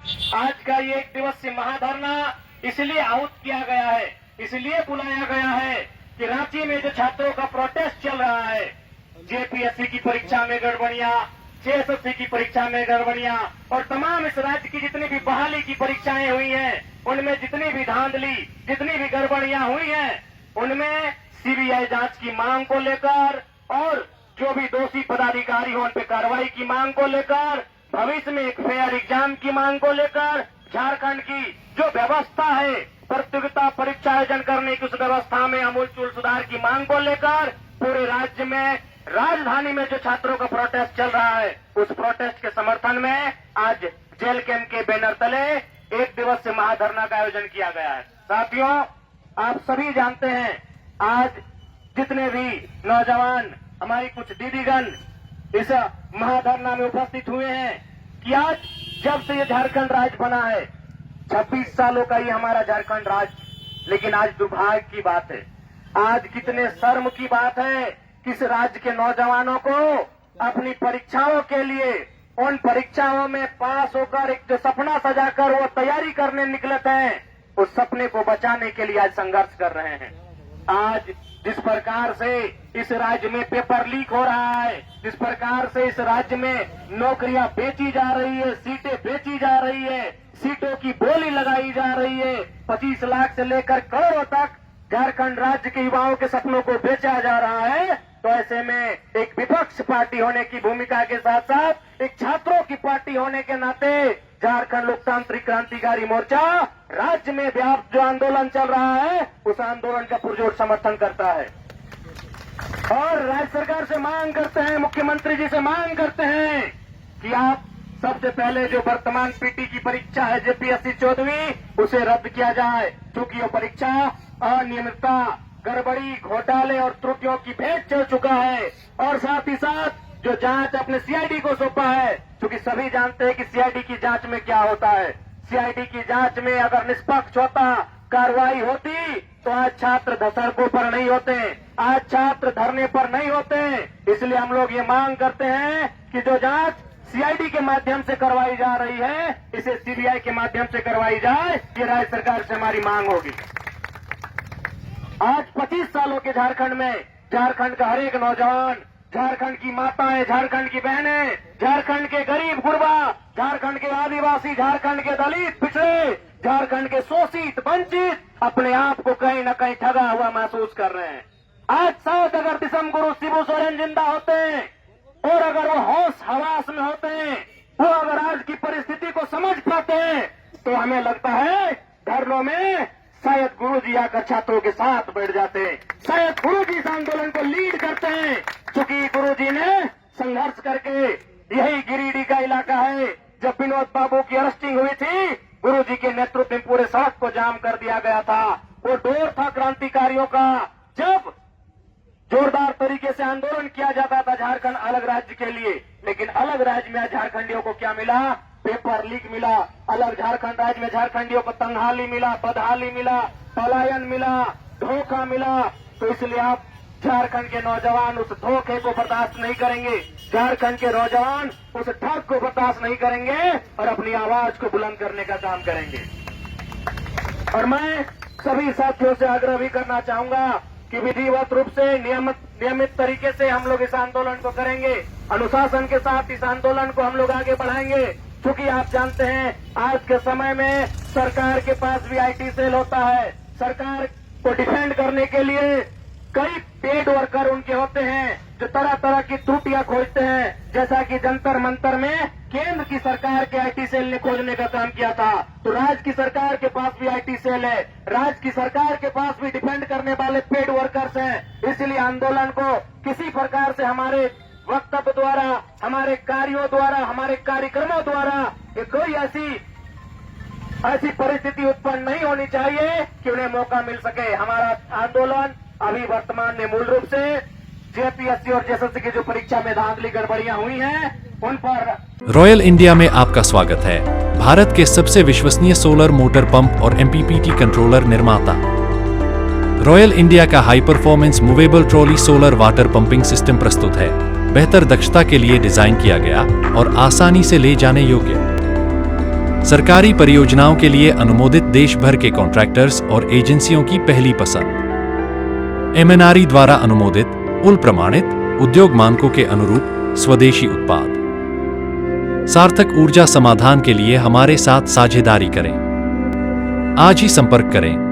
आज का ये एक दिवसीय महाधरना इसलिए आहूत किया गया है, इसलिए बुलाया गया है कि रांची में जो छात्रों का प्रोटेस्ट चल रहा है, जेपीएससी की परीक्षा में गड़बड़ियां, जेएसएससी की परीक्षा में गड़बड़ियां और तमाम इस राज्य की जितनी भी बहाली की परीक्षाएं हुई हैं, उनमें जितनी भी धांधली, जितनी भी गड़बड़ियां हुई हैं, उनमें सीबीआई जांच की मांग को लेकर और जो भी दोषी पदाधिकारी हो उन पर कार्रवाई की मांग को लेकर, भविष्य में एक फेयर एग्जाम की मांग को लेकर, झारखंड की जो व्यवस्था है प्रतियोगिता परीक्षा आयोजन करने की उस व्यवस्था में आमूलचूल सुधार की मांग को लेकर पूरे राज्य में राजधानी में जो छात्रों का प्रोटेस्ट चल रहा है, उस प्रोटेस्ट के समर्थन में आज जेल कैंप के बैनर तले एक दिवसीय महाधरना का आयोजन किया गया है। साथियों, आप सभी जानते हैं आज जितने भी नौजवान हमारी कुछ दीदीगण इस महाधरना में उपस्थित हुए हैं कि आज जब से ये झारखंड राज्य बना है, 26 सालों का ये हमारा झारखंड राज्य, लेकिन आज दुर्भाग्य की बात है, आज कितने शर्म की बात है कि इस राज्य के नौजवानों को अपनी परीक्षाओं के लिए उन परीक्षाओं में पास होकर एक जो सपना सजाकर वो तैयारी करने निकले थे, उस सपने को बचाने के लिए आज संघर्ष कर रहे हैं। आज जिस प्रकार से इस राज्य में पेपर लीक हो रहा है, जिस प्रकार से इस राज्य में नौकरियां बेची जा रही है, सीटें बेची जा रही है, सीटों की बोली लगाई जा रही है, 25 लाख से लेकर करोड़ों तक झारखंड राज्य के युवाओं के सपनों को बेचा जा रहा है, तो ऐसे में एक विपक्ष पार्टी होने की भूमिका के साथ साथ एक छात्रों की पार्टी होने के नाते झारखंड लोकतांत्रिक क्रांतिकारी मोर्चा राज्य में व्याप्त जो आंदोलन चल रहा है, उस आंदोलन का पुरजोर समर्थन करता है और राज्य सरकार से मांग करते हैं, मुख्यमंत्री जी से मांग करते हैं कि आप सबसे पहले जो वर्तमान पीटी की परीक्षा है जेपीएससी 14वीं, उसे रद्द किया जाए, क्योंकि वो परीक्षा अनियमितता, गड़बड़ी, घोटाले और त्रुटियों की भेंट चढ़ चुका है। और साथ ही साथ जो जांच अपने सीआईडी को सौंपा है, क्योंकि सभी जानते हैं कि सीआईडी की जांच में क्या होता है। सीआईडी की जांच में अगर निष्पक्ष होता, कार्रवाई होती, तो आज छात्र सड़कों पर नहीं होते, आज छात्र धरने पर नहीं होते। इसलिए हम लोग ये मांग करते हैं कि जो जांच सीआईडी के माध्यम से करवाई जा रही है, इसे सीबीआई के माध्यम से करवाई जाए, ये राज्य सरकार से हमारी मांग होगी। आज 25 सालों के झारखंड में झारखंड का हर एक नौजवान, झारखंड की माताएं, झारखंड की बहनें, झारखंड के गरीब गुरबा, झारखंड के आदिवासी, झारखंड के दलित पिछड़े, झारखंड के शोषित वंचित अपने आप को कहीं न कहीं ठगा हुआ महसूस कर रहे हैं। आज शायद अगर दिसम गुरु शिबू सोरेन जिंदा होते हैं और अगर वो होश हवास में होते हैं, वो अगर आज की परिस्थिति को समझ पाते हैं, तो हमें लगता है धरनों में शायद गुरुजी आकर छात्रों के साथ बैठ जाते हैं, शायद गुरुजी इस आंदोलन को लीड करते हैं, क्योंकि गुरुजी ने संघर्ष करके, यही गिरिडीह का इलाका है, जब विनोद बाबू की अरेस्टिंग हुई थी, गुरुजी के नेतृत्व में पूरे सड़क को जाम कर दिया गया था। वो दौर था क्रांतिकारियों का, जब जोरदार तरीके से आंदोलन किया जाता था झारखंड अलग राज्य के लिए, लेकिन अलग राज्य में झारखंडियों को क्या मिला? पेपर लीक मिला। अलग झारखंड राज्य में झारखंडियों को तंगहाली मिला, बदहाली मिला, पलायन मिला, धोखा मिला। तो इसलिए आप झारखंड के नौजवान उस धोखे को बर्दाश्त नहीं करेंगे, झारखंड के नौजवान उस ठग को बर्दाश्त नहीं करेंगे और अपनी आवाज को बुलंद करने का काम करेंगे। और मैं सभी साथियों से आग्रह भी करना चाहूंगा कि विधिवत रूप से नियमित तरीके से हम लोग इस आंदोलन को करेंगे, अनुशासन के साथ इस आंदोलन को हम लोग आगे बढ़ाएंगे, क्योंकि आप जानते हैं आज के समय में सरकार के पास भी आईटी सेल होता है। सरकार को डिफेंड करने के लिए कई पेड वर्कर उनके होते हैं जो तरह तरह की त्रुटियां खोजते हैं, जैसा कि जंतर मंतर में केंद्र की सरकार के आईटी सेल ने खोजने का काम किया था। तो राज्य की सरकार के पास भी आईटी सेल है, राज्य की सरकार के पास भी डिफेंड करने वाले पेड वर्कर्स हैं। इसलिए आंदोलन को किसी प्रकार से हमारे वक्तव्य द्वारा, हमारे कार्यों द्वारा, हमारे कार्यक्रमों द्वारा कोई ऐसी परिस्थिति उत्पन्न नहीं होनी चाहिए कि उन्हें मौका मिल सके। हमारा आंदोलन अभी वर्तमान में मूल रूप से जेपीएससी और जेएसएससी की जो परीक्षा में धांधली गड़बड़ियां हुई हैं, उन पर रॉयल इंडिया में आपका स्वागत है। भारत के सबसे विश्वसनीय सोलर मोटर पंप और एमपीपीटी कंट्रोलर निर्माता रॉयल इंडिया का high performance movable trolley solar water pumping system प्रस्तुत है। बेहतर दक्षता के लिए डिजाइन किया गया और आसानी से ले जाने योग्य। सरकारी परियोजनाओं के लिए अनुमोदित देश भर के कॉन्ट्रैक्टर्स और एजेंसियों की पहली पसंद। MNRE द्वारा अनुमोदित, उल प्रमाणित, उद्योग मानकों के अनुरूप स्वदेशी उत्पाद। सार्थक ऊर्जा समाधान के लिए हमारे साथ साझेदारी करें। आज ही संपर्क करें।